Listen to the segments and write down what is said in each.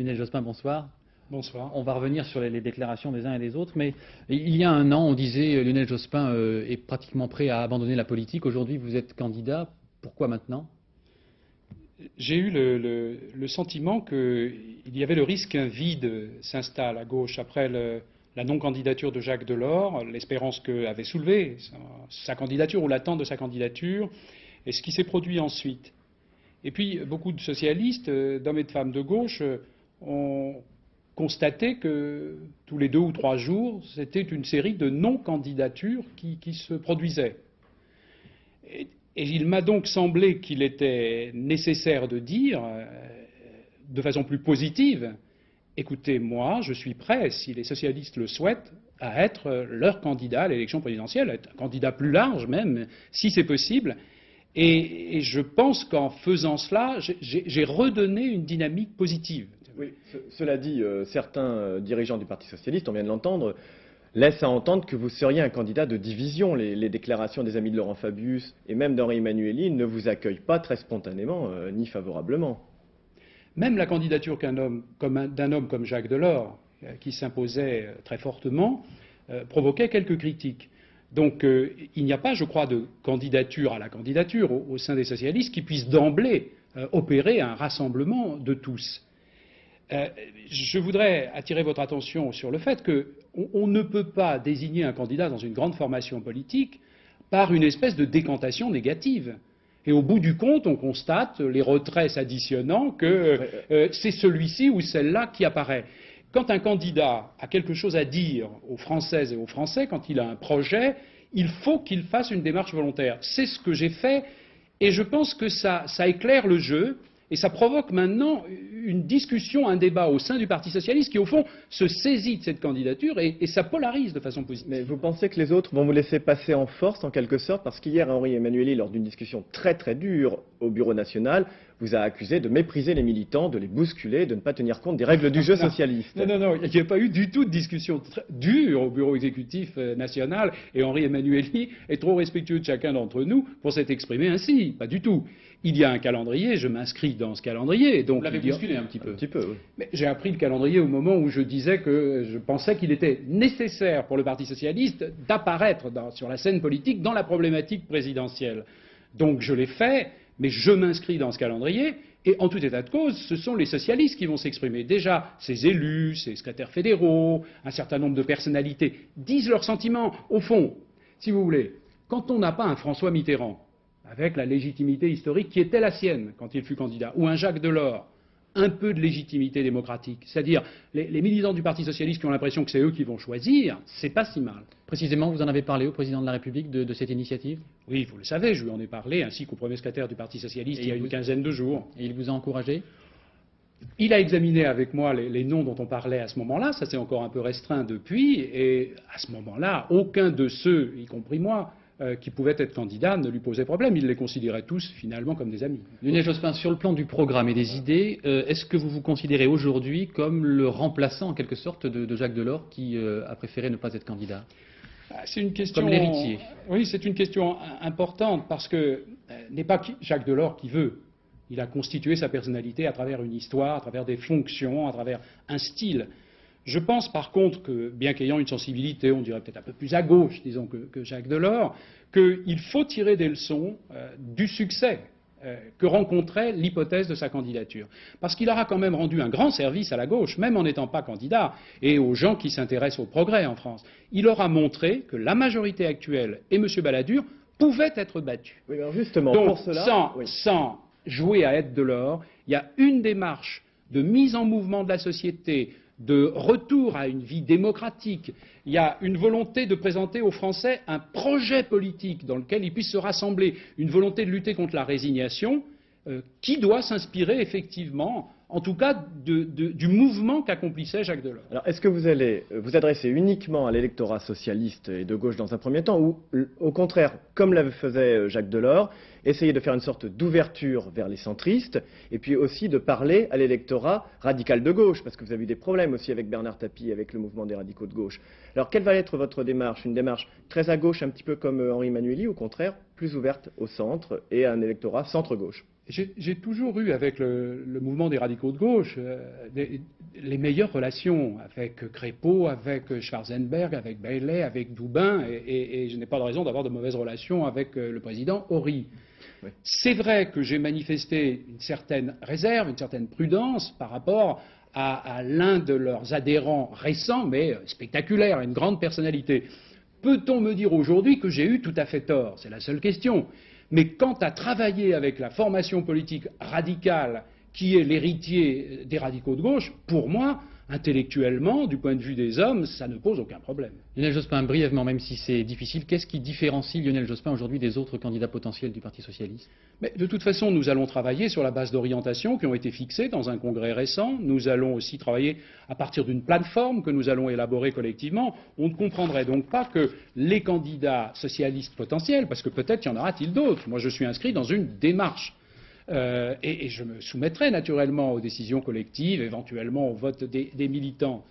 Lionel Jospin, bonsoir. Bonsoir. On va revenir sur les déclarations des uns et des autres, mais il y a un an, on disait Lionel Jospin est pratiquement prêt à abandonner la politique. Aujourd'hui, vous êtes candidat. Pourquoi maintenant? J'ai eu le sentiment qu'il y avait le risque qu'un vide s'installe à gauche après la non-candidature de Jacques Delors, l'espérance qu'avait soulevée sa candidature ou l'attente de sa candidature, et ce qui s'est produit ensuite. Et puis, beaucoup de socialistes, d'hommes et de femmes de gauche, ont constaté que tous les 2 ou 3 jours, c'était une série de non-candidatures qui se produisaient. Et il m'a donc semblé qu'il était nécessaire de dire, de façon plus positive, écoutez, moi, je suis prêt, si les socialistes le souhaitent, à être leur candidat à l'élection présidentielle, à être un candidat plus large même, si c'est possible. Et je pense qu'en faisant cela, j'ai redonné une dynamique positive. Oui, cela dit, certains dirigeants du Parti socialiste, on vient de l'entendre, laissent à entendre que vous seriez un candidat de division. Les déclarations des amis de Laurent Fabius et même d'Henri Emmanuelli ne vous accueillent pas très spontanément ni favorablement. Même la candidature d'un homme comme Jacques Delors, qui s'imposait très fortement, provoquait quelques critiques. Donc il n'y a pas, je crois, de candidature à la candidature au sein des socialistes qui puisse d'emblée opérer un rassemblement de tous. Je voudrais attirer votre attention sur le fait qu'on ne peut pas désigner un candidat dans une grande formation politique par une espèce de décantation négative. Et au bout du compte, on constate, les retraits s'additionnant, que c'est celui-ci ou celle-là qui apparaît. Quand un candidat a quelque chose à dire aux Françaises et aux Français, quand il a un projet, il faut qu'il fasse une démarche volontaire. C'est ce que j'ai fait et je pense que ça éclaire le jeu. Et ça provoque maintenant une discussion, un débat au sein du Parti socialiste qui, au fond, se saisit de cette candidature et ça polarise de façon positive. Mais vous pensez que les autres vont vous laisser passer en force, en quelque sorte? Parce qu'hier, Henri Emmanuelli, lors d'une discussion très très dure au Bureau national, vous a accusé de mépriser les militants, de les bousculer, de ne pas tenir compte des règles du jeu socialiste. Non, il n'y a pas eu du tout de discussion très dure au Bureau exécutif national, et Henri Emmanuelli est trop respectueux de chacun d'entre nous pour s'être exprimé ainsi. Pas du tout. Il y a un calendrier, je m'inscris dans ce calendrier. Donc vous l'avez bousculé un petit peu. Oui. Mais j'ai appris le calendrier au moment où je disais que je pensais qu'il était nécessaire pour le Parti socialiste d'apparaître sur la scène politique dans la problématique présidentielle. Donc je l'ai fait, mais je m'inscris dans ce calendrier, et en tout état de cause, ce sont les socialistes qui vont s'exprimer. Déjà, ces élus, ces secrétaires fédéraux, un certain nombre de personnalités disent leurs sentiments. Au fond, si vous voulez, quand on n'a pas un François Mitterrand, avec la légitimité historique qui était la sienne quand il fut candidat, ou un Jacques Delors, un peu de légitimité démocratique, c'est-à-dire les militants du Parti socialiste qui ont l'impression que c'est eux qui vont choisir, c'est pas si mal. Précisément, vous en avez parlé au président de la République de cette initiative? Oui, vous le savez, je lui en ai parlé, ainsi qu'au premier secrétaire du Parti socialiste il y a une quinzaine de jours. Et il vous a encouragé? Il a examiné avec moi les noms dont on parlait à ce moment-là, ça s'est encore un peu restreint depuis, et à ce moment-là, aucun de ceux, y compris moi, qui pouvaient être candidats ne lui posait problème. Il les considérait tous finalement comme des amis. Lionel Jospin, sur le plan du programme et des idées, est-ce que vous vous considérez aujourd'hui comme le remplaçant en quelque sorte de Jacques Delors qui a préféré ne pas être candidat? C'est une question, comme l'héritier. Oui, c'est une question importante parce que n'est pas Jacques Delors qui veut. Il a constitué sa personnalité à travers une histoire, à travers des fonctions, à travers un style. Je pense par contre que, bien qu'ayant une sensibilité, on dirait peut-être un peu plus à gauche, disons, que Jacques Delors, qu'il faut tirer des leçons du succès que rencontrait l'hypothèse de sa candidature. Parce qu'il aura quand même rendu un grand service à la gauche, même en n'étant pas candidat, et aux gens qui s'intéressent au progrès en France. Il aura montré que la majorité actuelle et M. Balladur pouvaient être battus. Oui, alors justement, donc, pour cela, sans jouer à être Delors, il y a une démarche de mise en mouvement de la société, de retour à une vie démocratique. Il y a une volonté de présenter aux Français un projet politique dans lequel ils puissent se rassembler, une volonté de lutter contre la résignation qui doit s'inspirer effectivement, en tout cas, du mouvement qu'accomplissait Jacques Delors. Alors, est-ce que vous allez vous adresser uniquement à l'électorat socialiste et de gauche dans un premier temps, ou au contraire, comme le faisait Jacques Delors, essayer de faire une sorte d'ouverture vers les centristes, et puis aussi de parler à l'électorat radical de gauche, parce que vous avez eu des problèmes aussi avec Bernard Tapie, avec le mouvement des radicaux de gauche. Alors, quelle va être votre démarche? Une démarche très à gauche, un petit peu comme Henri Emmanuelli, ou au contraire, plus ouverte au centre et à un électorat centre-gauche? J'ai toujours eu avec le mouvement des radicaux de gauche les meilleures relations avec Crépeau, avec Schwarzenberg, avec Bailey, avec Doubin, et je n'ai pas de raison d'avoir de mauvaises relations avec le président Horry. Oui. C'est vrai que j'ai manifesté une certaine réserve, une certaine prudence par rapport à l'un de leurs adhérents récents, mais spectaculaire, une grande personnalité. Peut-on me dire aujourd'hui que j'ai eu tout à fait tort? C'est la seule question. Mais quant à travailler avec la formation politique radicale qui est l'héritier des radicaux de gauche, pour moi, intellectuellement, du point de vue des hommes, ça ne pose aucun problème. Lionel Jospin, brièvement, même si c'est difficile, qu'est-ce qui différencie Lionel Jospin aujourd'hui des autres candidats potentiels du Parti socialiste? Mais de toute façon, nous allons travailler sur la base d'orientations qui ont été fixées dans un congrès récent. Nous allons aussi travailler à partir d'une plateforme que nous allons élaborer collectivement. On ne comprendrait donc pas que les candidats socialistes potentiels, parce que peut-être y en aura-t-il d'autres. Moi, je suis inscrit dans une démarche. Et je me soumettrai naturellement aux décisions collectives, éventuellement au vote des militants.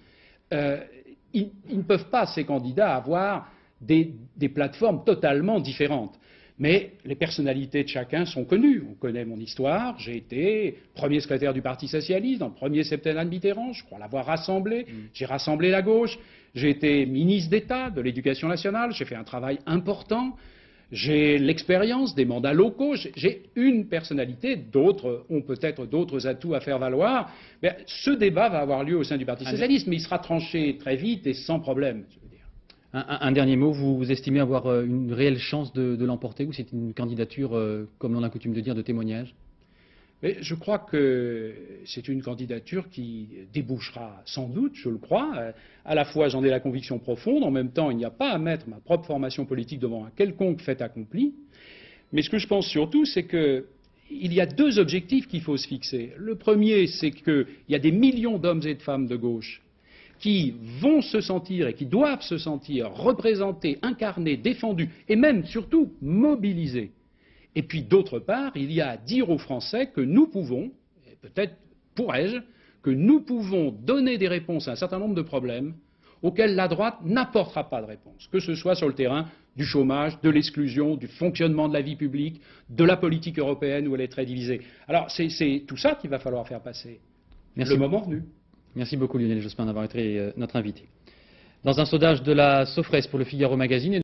Ils ne peuvent pas, ces candidats, avoir des plateformes totalement différentes. Mais les personnalités de chacun sont connues. On connaît mon histoire. J'ai été premier secrétaire du Parti socialiste dans le premier septennat de Mitterrand. Je crois l'avoir rassemblé. J'ai rassemblé la gauche. J'ai été ministre d'État de l'Éducation nationale. J'ai fait un travail important. J'ai l'expérience des mandats locaux, j'ai une personnalité, d'autres ont peut-être d'autres atouts à faire valoir. Mais ce débat va avoir lieu au sein du Parti socialiste, mais il sera tranché très vite et sans problème. Je veux dire. Un dernier mot, vous estimez avoir une réelle chance de l'emporter ou c'est une candidature, comme on a coutume de dire, de témoignage? Mais je crois que c'est une candidature qui débouchera sans doute, je le crois. À la fois, j'en ai la conviction profonde. En même temps, il n'y a pas à mettre ma propre formation politique devant un quelconque fait accompli. Mais ce que je pense surtout, c'est qu'il y a deux objectifs qu'il faut se fixer. Le premier, c'est qu'il y a des millions d'hommes et de femmes de gauche qui vont se sentir et qui doivent se sentir représentés, incarnés, défendus et même, surtout, mobilisés. Et puis, d'autre part, il y a à dire aux Français que nous pouvons, et peut-être pourrais-je, que nous pouvons donner des réponses à un certain nombre de problèmes auxquels la droite n'apportera pas de réponse, que ce soit sur le terrain du chômage, de l'exclusion, du fonctionnement de la vie publique, de la politique européenne où elle est très divisée. Alors, c'est tout ça qu'il va falloir faire passer. Merci le moment venu. Merci beaucoup Lionel Jospin d'avoir été notre invité. Dans un sondage de la Sofres pour le Figaro Magazine,